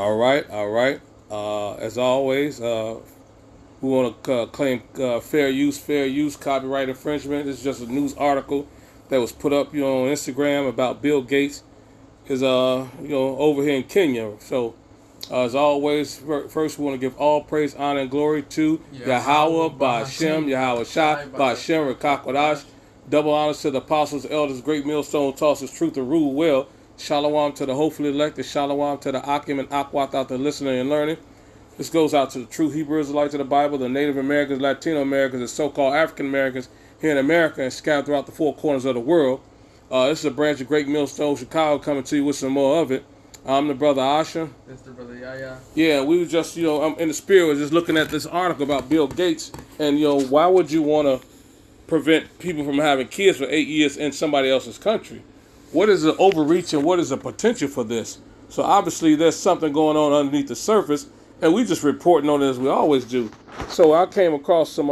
All right, all right. As always, we want to claim fair use, copyright infringement. This is just a news article that was put up, on Instagram about Bill Gates is, over here in Kenya. So, as always, first we want to give all praise, honor, and glory to Yahweh, Ba'Shem, Yahweh Shah, Ba'Shem, Rekakwadash. Double honors to the apostles, elders, great millstone tosses, truth and rule well. Shalom to the hopefully elected. Shalom to the Akim and Akwat out there listening and learning. This goes out to the true Hebrew Israelites of the Bible, the Native Americans, Latino Americans, and so-called African Americans here in America and scattered throughout the four corners of the world. This is a branch of Great Millstone Chicago coming to you with some more of it. I'm the brother Asha. That's the brother Yaya. Yeah, we were just, I'm in the spirit, was just looking at this article about Bill Gates, and why would you want to prevent people from having kids for 8 years in somebody else's country? What is the overreach and what is the potential for this? So obviously there's something going on underneath the surface, and we just reporting on it as we always do. So I came across some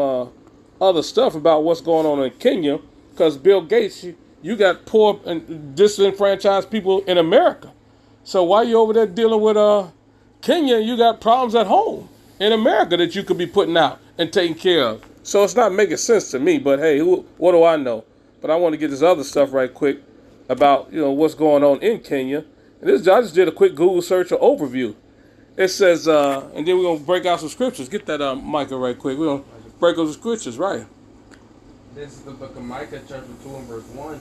other stuff about what's going on in Kenya, because Bill Gates, you got poor and disenfranchised people in America. So while you're over there dealing with Kenya, you got problems at home in America that you could be putting out and taking care of. So it's not making sense to me, but hey, what do I know? But I want to get this other stuff right quick about what's going on in Kenya. And I just did a quick Google search or overview. It says, and then we're gonna break out some scriptures. Get that Micah right quick. We're gonna break out the scriptures, right? This is the book of Micah, chapter 2 and verse 1.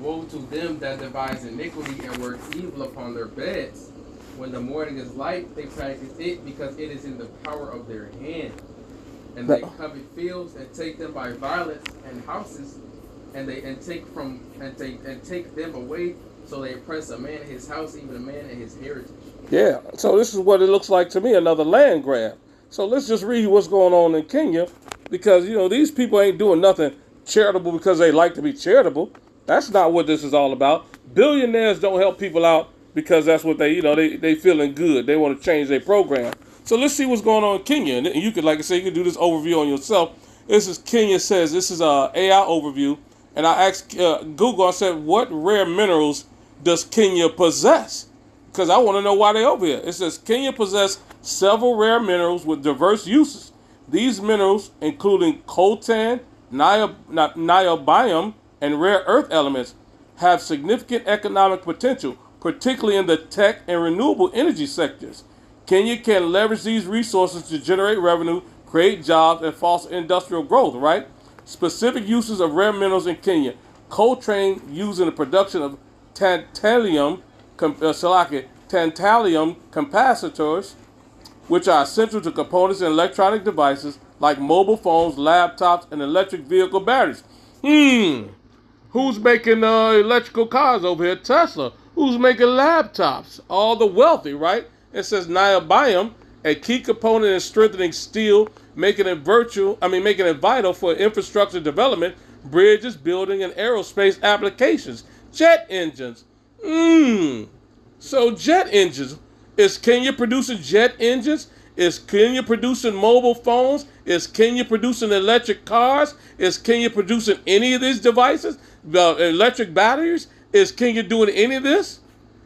Woe to them that devise iniquity and work evil upon their beds. When the morning is light, they practice it because it is in the power of their hand. And they covet fields and take them by violence and houses, and take them away. So they oppress a man in his house, even a man in his heritage. Yeah. So this is what it looks like to me, another land grab. So let's just read what's going on in Kenya, because these people ain't doing nothing charitable because they like to be charitable. That's not what this is all about. Billionaires don't help people out because that's what they feeling good. They want to change their program. So let's see what's going on in Kenya. And you could, like I said, you can do this overview on yourself. This is Kenya says, this is a AI overview. And I asked Google, I said, what rare minerals does Kenya possess? Because I want to know why they're over here. It says Kenya possesses several rare minerals with diverse uses. These minerals, including coltan, niobium, and rare earth elements, have significant economic potential, particularly in the tech and renewable energy sectors. Kenya can leverage these resources to generate revenue, create jobs, and foster industrial growth, right? Specific uses of rare minerals in Kenya. Coltan used in the production of tantalum capacitors, which are essential to components in electronic devices like mobile phones, laptops, and electric vehicle batteries. Who's making electrical cars over here? Tesla. Who's making laptops? All the wealthy, right? It says niobium, a key component in strengthening steel, making it vital for infrastructure development, bridges, building, and aerospace applications. Jet engines. So jet engines. Is Kenya producing jet engines? Is Kenya producing mobile phones? Is Kenya producing electric cars? Is Kenya producing any of these devices? Electric batteries? Is Kenya doing any of this?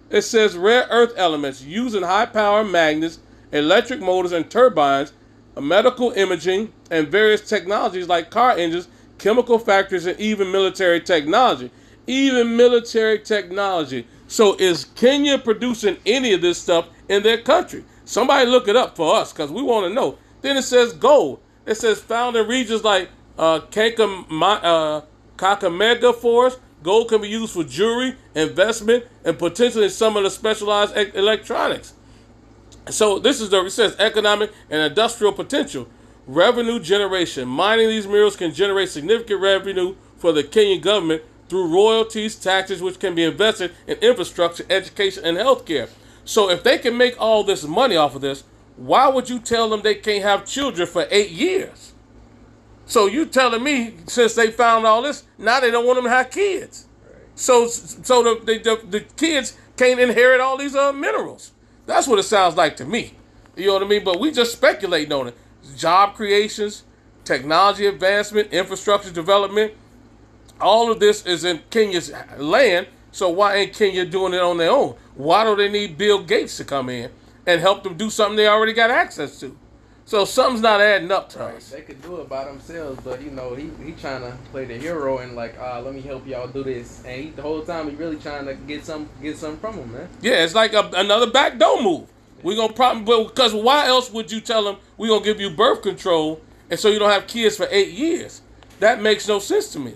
It says rare earth elements using high power magnets, electric motors and turbines, medical imaging, and various technologies like car engines, chemical factories, and even military technology. Even military technology. So is Kenya producing any of this stuff in their country? Somebody look it up for us, because we want to know. Then it says gold. It says found in regions like Kakamega Forest. Gold can be used for jewelry, investment, and potentially some of the specialized electronics. So it says economic and industrial potential. Revenue generation. Mining these minerals can generate significant revenue for the Kenyan government through royalties, taxes, which can be invested in infrastructure, education, and healthcare. So if they can make all this money off of this, why would you tell them they can't have children for 8 years? So you telling me since they found all this, now they don't want them to have kids. So the kids can't inherit all these minerals. That's what it sounds like to me. You know what I mean? But we just speculating on it. Job creations, technology advancement, infrastructure development. All of this is in Kenya's land. So why ain't Kenya doing it on their own? Why do they need Bill Gates to come in? and help them do something they already got access to. So something's not adding up to Right. us. They could do it by themselves, but you know, he trying to play the hero and like, let me help y'all do this. And the whole time he really trying to get some from him, man. Yeah, it's like another backdoor move. We're gonna probably, because why else would you tell them we're gonna give you birth control and so you don't have kids for 8 years? That makes no sense to me.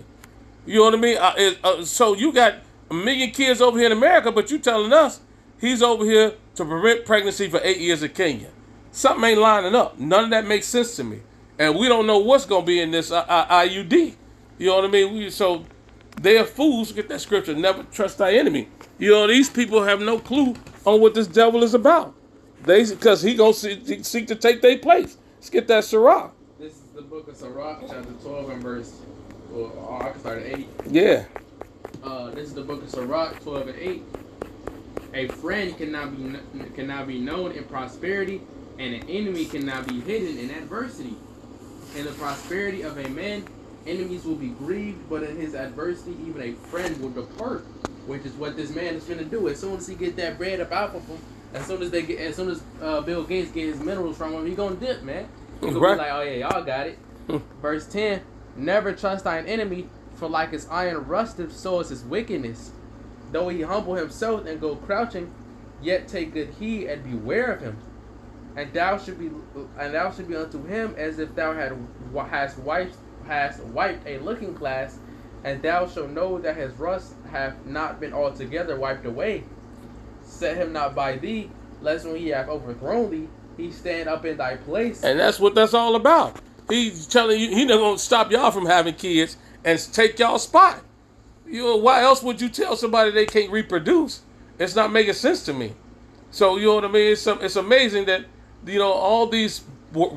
You know what I mean? So you got a million kids over here in America, but you telling us he's over here to prevent pregnancy for 8 years in Kenya. Something ain't lining up. None of that makes sense to me. And we don't know what's going to be in this IUD. You know what I mean? So they are fools. Get that scripture. Never trust thy enemy. You know, these people have no clue on what this devil is about. Because he going to seek to take their place. Let's get that Sirach. This is the book of Sirach, chapter 12 and verse, well, I can start at 8. Yeah. This is the book of Sirach, 12 and 8. A friend cannot be known in prosperity, and an enemy cannot be hidden in adversity. In the prosperity of a man, enemies will be grieved, but in his adversity, even a friend will depart. Which is what this man is going to do. As soon as he get that bread up out of him, as soon as Bill Gates get his minerals from him, he gonna dip, man. He gonna be like, oh yeah, y'all got it. Verse 10: Never trust thine enemy, for like his iron rusteth, so is his wickedness. Though he humble himself and go crouching, yet take good heed and beware of him. And thou should be unto him as if thou hast wiped a looking glass, and thou shalt know that his rust hath not been altogether wiped away. Set him not by thee, lest when he hath overthrown thee, he stand up in thy place. And that's what that's all about. He's telling you, he's not going to stop y'all from having kids and take y'all's spot. You know, why else would you tell somebody they can't reproduce? It's not making sense to me. So, you know what I mean? It's amazing that, you know, all these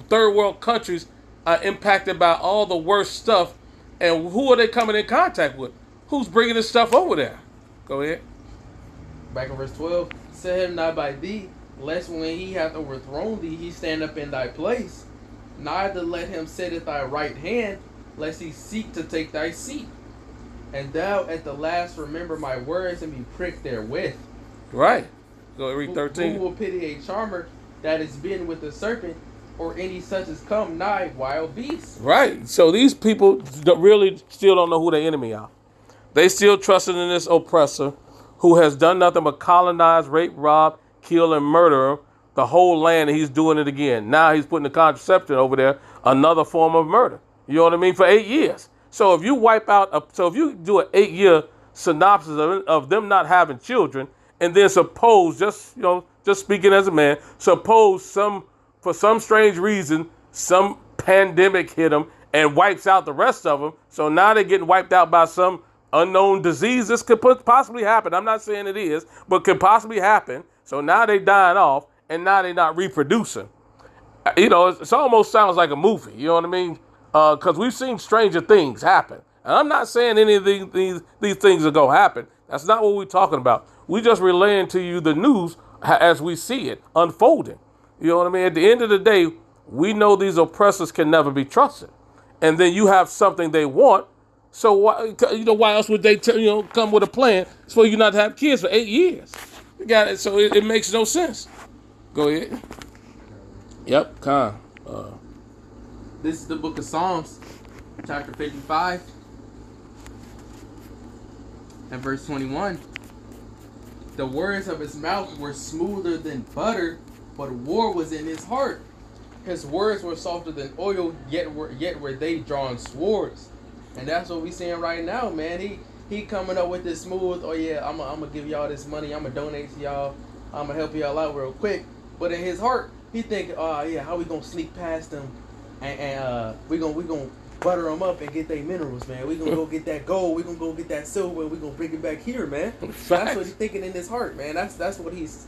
third world countries are impacted by all the worst stuff. And who are they coming in contact with? Who's bringing this stuff over there? Go ahead. Back in verse 12. Set him not by thee, lest when he hath overthrown thee, he stand up in thy place. Neither let him sit at thy right hand, lest he seek to take thy seat. And thou at the last remember my words and be pricked therewith. Right. Go ahead, read 13. Who will pity a charmer that is bitten with a serpent, or any such as come nigh wild beasts? Right. So these people really still don't know who their enemy are. They still trusting in this oppressor who has done nothing but colonize, rape, rob, kill, and murder the whole land, and he's doing it again. Now he's putting the contraception over there, another form of murder. You know what I mean? For 8 years. So if you wipe out, so if you do an 8-year synopsis of them not having children, and then suppose, just speaking as a man, suppose for some strange reason, some pandemic hit them and wipes out the rest of them. So now they're getting wiped out by some unknown disease. This could possibly happen. I'm not saying it is, but could possibly happen. So now they dying off, and now they're not reproducing. You know, it almost sounds like a movie. You know what I mean? Because we've seen stranger things happen. And I'm not saying any of these things are going to happen. That's not what we're talking about. We just relaying to you the news as we see it unfolding. You know what I mean? At the end of the day, we know these oppressors can never be trusted. And then you have something they want. So why else would they come with a plan for you not to have kids for 8 years? You got it. So it makes no sense. Go ahead. Yep, Khan. This is the book of Psalms, chapter 55, and verse 21. The words of his mouth were smoother than butter, but war was in his heart. His words were softer than oil, yet were they drawing swords. And that's what we seeing right now, man. He coming up with this smooth, oh yeah, I'm gonna give y'all this money, I'm gonna donate to y'all, I'm gonna help y'all out real quick. But in his heart, he thinking, oh yeah, how we gonna sneak past them, and we gonna butter them up and get their minerals, man. We gonna go get that gold, we gonna go get that silver, and we gonna bring it back here, man. That's what he's thinking in his heart, man. That's what he's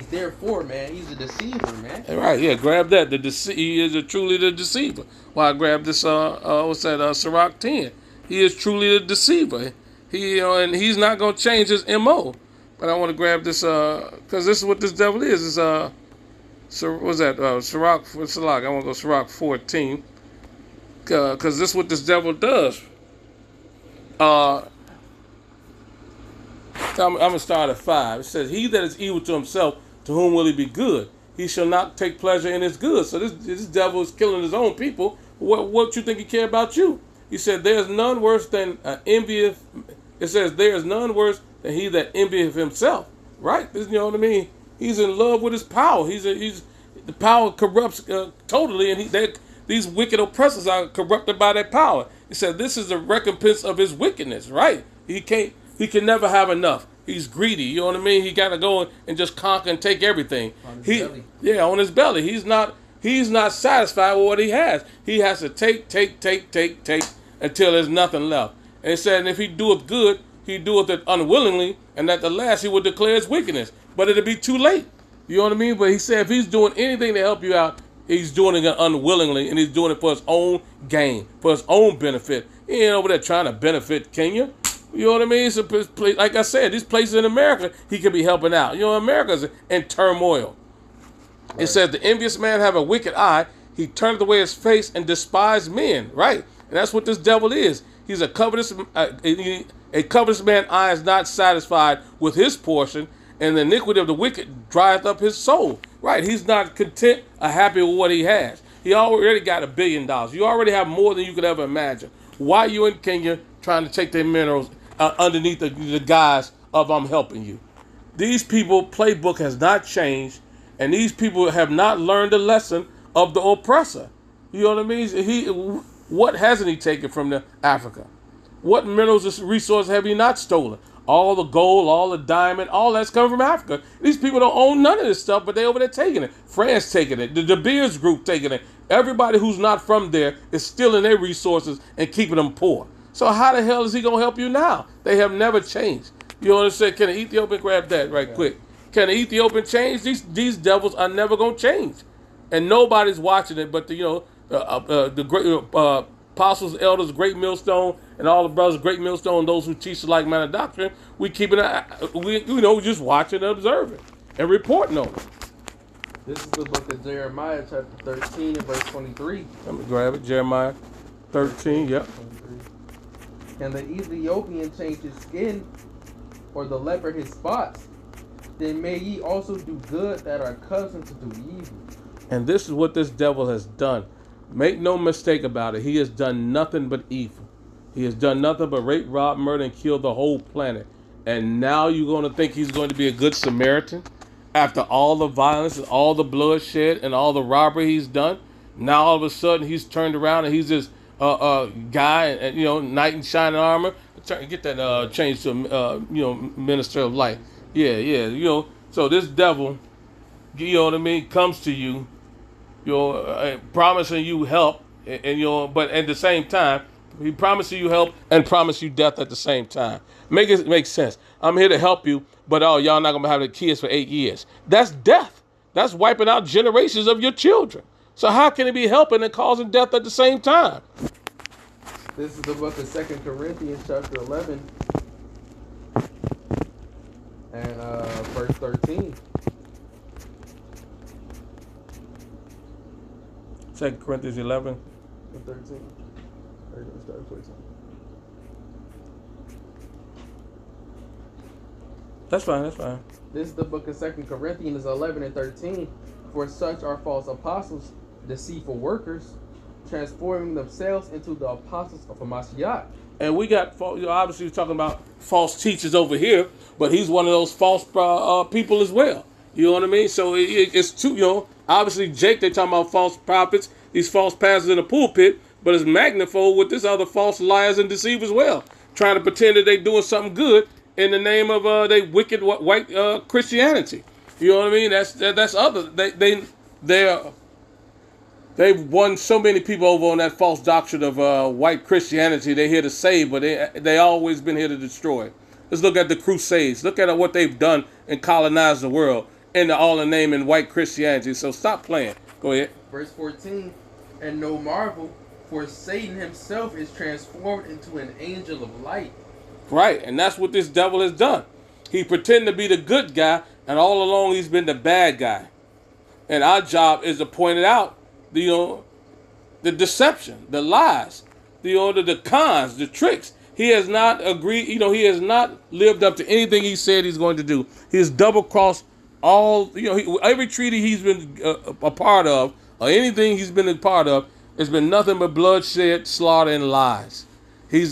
there for, man. He's a deceiver, man. Right, yeah, grab that. He is truly the deceiver. Well, I grabbed this Sirach 10. He is truly the deceiver. And he's not gonna change his MO. But I want to grab this because this is what this devil is. What's that? Sirach. I want to go Sirach 14. Because this is what this devil does. I'm going to start at 5. It says, he that is evil to himself, to whom will he be good? he shall not take pleasure in his good. So this devil is killing his own people. What you think he care about you? He said, there's none worse than envieth. It says, there's none worse than he that envieth himself. Right? You know what I mean? He's in love with his power. He's the power corrupts totally, and these wicked oppressors are corrupted by their power. He said, this is the recompense of his wickedness. Right? He can never have enough. He's greedy. You know what I mean? He got to go and just conquer and take everything. On his belly. Yeah, on his belly. He's not satisfied with what he has. He has to take until there's nothing left. And it said, and if he doeth good, he doeth it unwillingly, and at the last he will declare his wickedness. But it'll be too late. You know what I mean? But he said if he's doing anything to help you out, he's doing it unwillingly, and he's doing it for his own gain, for his own benefit. He ain't over there trying to benefit Kenya. You know what I mean? It's a place, like I said, these places in America, he could be helping out. You know, America's in turmoil. Right. It says, the envious man have a wicked eye. He turneth away his face and despised men. Right? And that's what this devil is. He's a covetous man's eye is not satisfied with his portion, and the iniquity of the wicked drieth up his soul. Right? He's not content or happy with what he has. He already got $1 billion. You already have more than you could ever imagine. Why are you in Kenya trying to take their minerals underneath the guise of I'm helping you? These people playbook has not changed, and these people have not learned the lesson of the oppressor. You know what I mean? What hasn't he taken from Africa? What minerals and resources have he not stolen? All the gold, all the diamond, all that's coming from Africa. These people don't own none of this stuff, but they over there taking it. France taking it. The De Beers group taking it. Everybody who's not from there is stealing their resources and keeping them poor. So how the hell is he going to help you now? They have never changed. You know what I'm saying? Can an Ethiopian grab that right quick? Can an Ethiopian change? These devils are never going to change. And nobody's watching it but the great apostles, elders, great millstone, and all the brothers, great millstone, those who teach the like manner doctrine. We keeping just watching and observing and reporting on it. This is the book of Jeremiah, chapter 13 and verse 23. Let me grab it. Jeremiah 13, yep. 23. Can the Ethiopian change his skin, or the leopard his spots? Then may ye also do good that are accustomed to do evil. And this is what this devil has done. Make no mistake about it. He has done nothing but evil. He has done nothing but rape, rob, murder, and kill the whole planet. And now you're going to think he's going to be a good Samaritan? After all the violence and all the bloodshed and all the robbery he's done, now all of a sudden he's turned around and he's this guy, and knight in shining armor. Get that changed to minister of light. Yeah. So this devil, you know what I mean, comes to you, promising you help, but at the same time, he promises you help and promises you death at the same time. Make sense. I'm here to help you, but y'all not gonna have the kids for 8 years. That's death. That's wiping out generations of your children. So how can it be helping and causing death at the same time? This is the book of 2 Corinthians, chapter 11, and verse 13. 2 Corinthians 11. And 13. Or start 14. That's fine. This is the book of 2 Corinthians 11 and 13. For such are false apostles, deceitful workers, transforming themselves into the apostles of Mashiach. And we got, obviously, we're talking about false teachers over here, but he's one of those false people as well. You know what I mean? So it's two, obviously, Jake, they're talking about false prophets, these false pastors in the pulpit, but it's magnified with this other false liars and deceivers as well, trying to pretend that they're doing something good in the name of they wicked white Christianity. You know what I mean? That's other. They've won so many people over on that false doctrine of white Christianity. They're here to save, but they always been here to destroy. Let's look at the Crusades. Look at what they've done and colonized the world in the name in white Christianity. So stop playing. Go ahead. Verse 14, and no marvel, for Satan himself is transformed into an angel of light. Right, and that's what this devil has done. He pretended to be the good guy, and all along he's been the bad guy. And our job is to point it out, the deception, the lies, the cons, the tricks. He has not agreed, he has not lived up to anything he said he's going to do. He has double-crossed all, every treaty he's been a part of, or anything he's been a part of, has been nothing but bloodshed, slaughter, and lies. He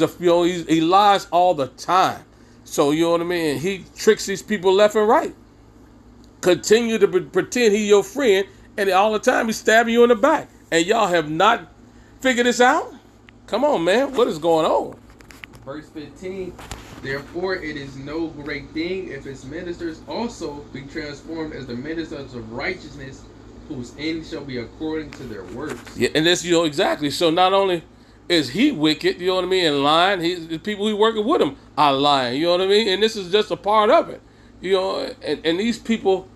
lies all the time. So you know what I mean. He tricks these people left and right. Continue to pretend he's your friend, and all the time he's stabbing you in the back. And y'all have not figured this out? Come on, man. What is going on? Verse 15. Therefore, it is no great thing if his ministers also be transformed as the ministers of righteousness, whose end shall be according to their works. Yeah, and that's, exactly. So not only is he wicked, you know what I mean, and lying, the people who working with him are lying, you know what I mean? And this is just a part of it, and these people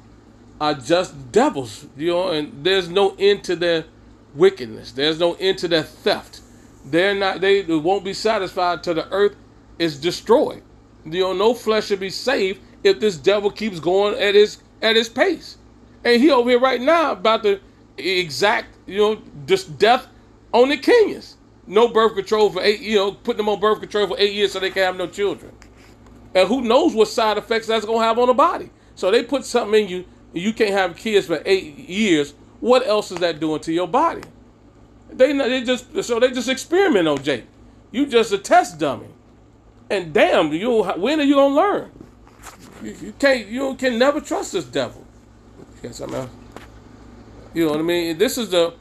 are just devils, and there's no end to their wickedness. There's no end to their theft. They won't be satisfied till the earth is destroyed. No flesh should be saved if this devil keeps going at his pace. And he over here right now about to exact, just death on the Kenyans. No birth control for 8, putting them on birth control for 8 years so they can have no children. And who knows what side effects that's gonna have on the body. So they put something in you, and you can't have kids for 8 years. What else is that doing to your body? They just experiment on Jake. You just a test dummy. And damn, when are you gonna learn? You can never trust this devil. You got something else? You know what I mean? This is the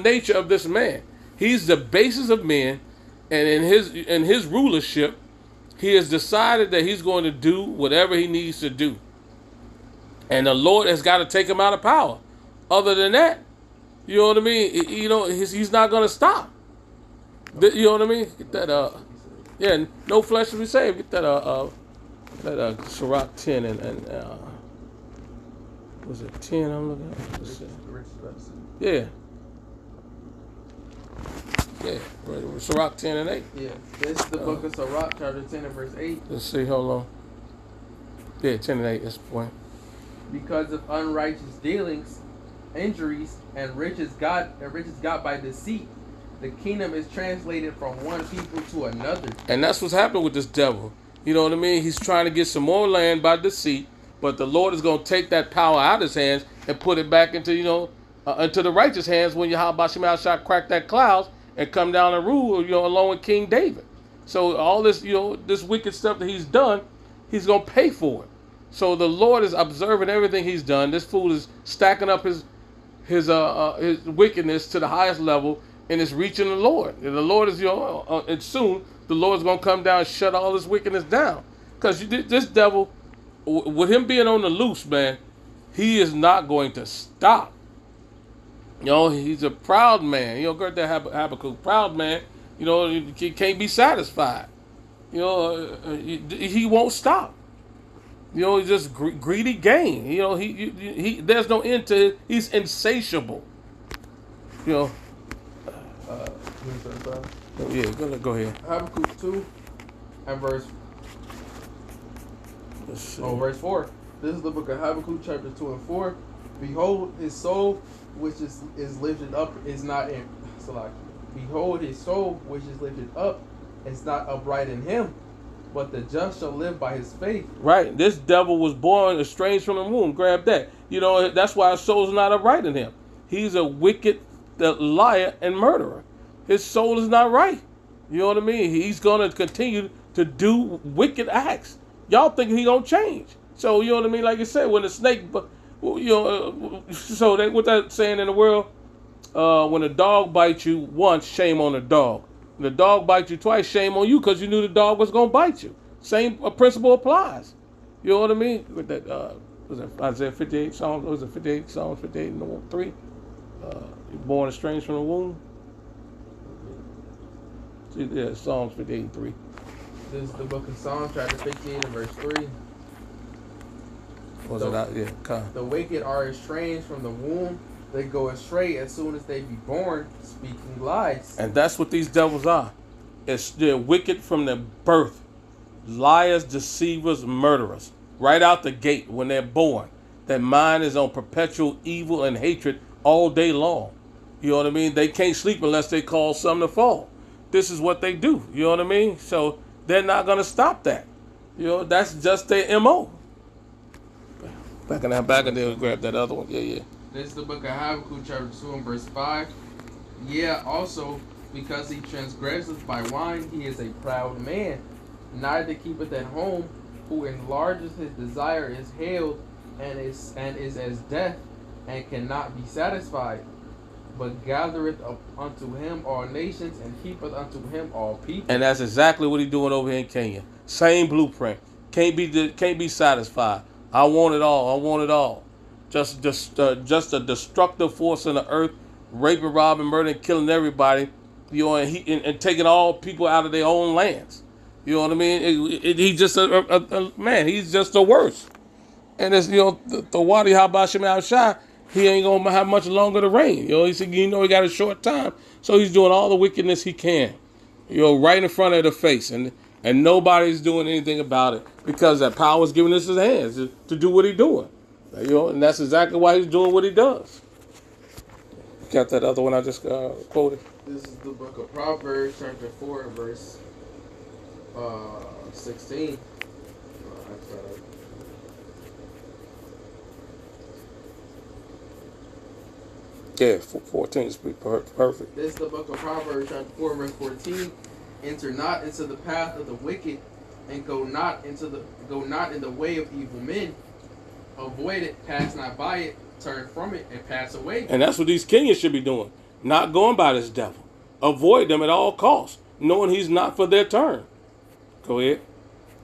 nature of this man. He's the basis of men, and in his rulership, he has decided that he's going to do whatever he needs to do. And the Lord has got to take him out of power. Other than that, you know what I mean? He's not going to stop. You know what I mean? Get that, no flesh will be saved. Get that, Sirach 10 and was it 10 I'm looking at? Yeah. Yeah, right. Sirach 10 and 8. Yeah, this is the book of Sirach, chapter 10 and verse 8. Let's see, hold on. Yeah, 10 and 8, that's the point. Because of unrighteous dealings, injuries, and riches got by deceit, the kingdom is translated from one people to another. And that's what's happening with this devil. You know what I mean? He's trying to get some more land by deceit, but the Lord is going to take that power out of his hands and put it back into, into the righteous hands when Yahweh Shema shall crack that clouds and come down and rule, along with King David. So all this, this wicked stuff that he's done, he's going to pay for it. So the Lord is observing everything he's done. This fool is stacking up his wickedness to the highest level, and it's reaching the Lord. And the Lord is, and soon the Lord's going to come down and shut all this wickedness down. Because this devil, with him being on the loose, man, he is not going to stop. He's a proud man. Go there, Habakkuk, proud man. He can't be satisfied. He won't stop. He's just greedy gain. He there's no end to it. He's insatiable. Yeah, go ahead. Habakkuk 2 and verse 4. This is the book of Habakkuk, chapter 2 and 4. Behold, his soul which is lifted up is not in Behold, his soul which is lifted up is not upright in him, but the just shall live by his faith. Right. This devil was born estranged from the womb. Grab that. That's why his soul is not upright in him. He's a wicked liar and murderer. His soul is not right. You know what I mean? He's going to continue to do wicked acts. Y'all think he going to change. So, you know what I mean? Like you said, when the snake... so what that saying in the world, when a dog bites you once, shame on the dog. When the dog bites you twice, shame on you because you knew the dog was going to bite you. Same principle applies. You know what I mean? With that, was it Isaiah 58 Psalms? Was it 58 Psalms 58 and 3? You're born estranged from the womb. See, yeah, Psalms 58 and 3. This is the book of Psalms, chapter 58 and verse 3. Was it out? Yeah, the wicked are estranged from the womb. They go astray as soon as they be born, speaking lies. And that's what these devils are. They're wicked from their birth. Liars, deceivers, murderers. Right out the gate when they're born. Their mind is on perpetual evil and hatred all day long. You know what I mean? They can't sleep unless they call something to fall. This is what they do. You know what I mean? So they're not going to stop that. That's just their MO. Back in there, grab that other one. Yeah, yeah. This is the book of Habakkuk, chapter 2 and verse 5. Yeah, also, because he transgresseth by wine, he is a proud man. Neither keepeth at home, who enlarges his desire is held, and is as death, and cannot be satisfied. But gathereth up unto him all nations, and keepeth unto him all people. And that's exactly what he's doing over here in Kenya. Same blueprint. Can't be satisfied. I want it all. I want it all. Just a destructive force in the earth, raping, robbing, murdering, killing everybody. You know, and taking all people out of their own lands. You know what I mean? He's just a man. He's just the worst. And it's, you know, the Wadi Habashim Al Shah, he ain't gonna have much longer to reign. You know, he said, you know, he got a short time, so he's doing all the wickedness he can. You know, right in front of the face, and nobody's doing anything about it because that power is given us his hands to do what he's doing. You know, and that's exactly why he's doing what he does. Got that other one I just quoted. This is the book of Proverbs, chapter 4, verse 16. Yeah, 14 is perfect. This is the book of Proverbs, chapter 4, verse 14. Enter not into the path of the wicked, and go not in the way of evil men. Avoid it, pass not by it, turn from it, and pass away. And that's what these Kenyans should be doing. Not going by this devil. Avoid them at all costs, knowing he's not for their turn. Go ahead.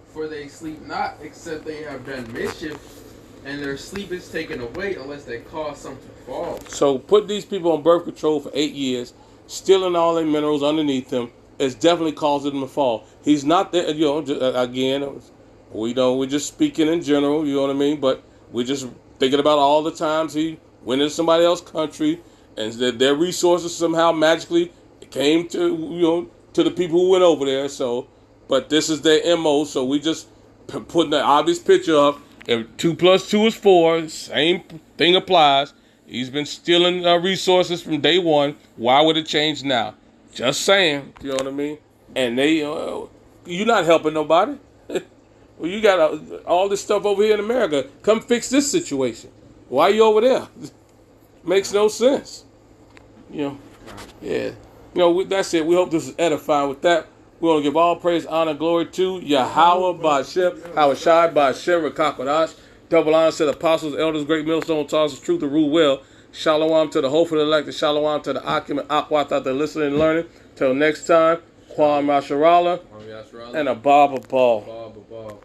For they sleep not, except they have done mischief, and their sleep is taken away unless they cause some to fall. So put these people on birth control for 8 years, stealing all their minerals underneath them, is definitely causing them to fall. He's not there, you know, again, we're just speaking in general, you know what I mean? But we're just thinking about all the times he went into somebody else's country and their resources somehow magically came to, you know, to the people who went over there. So, but this is their MO, so we just putting the obvious picture up. If 2 + 2 is 4, same thing applies. He's been stealing resources from day one. Why would it change now? Just saying, you know what I mean? And you're not helping nobody. Well, you got all this stuff over here in America. Come fix this situation. Why are you over there? Makes no sense. You know, yeah. You know, that's it. We hope this is edifying. With that, we want to give all praise, honor, glory to Yahweh Ba'Shem, Hawashai Ba'Shem, Rakakwadash. Double honor to the apostles, elders, great millstone, taught us truth to rule well. Shalom to the hopeful elect, shalom to the Akim and Akwat out there listening and learning. Till next time, Kwam Rasharala and a Baba Ball.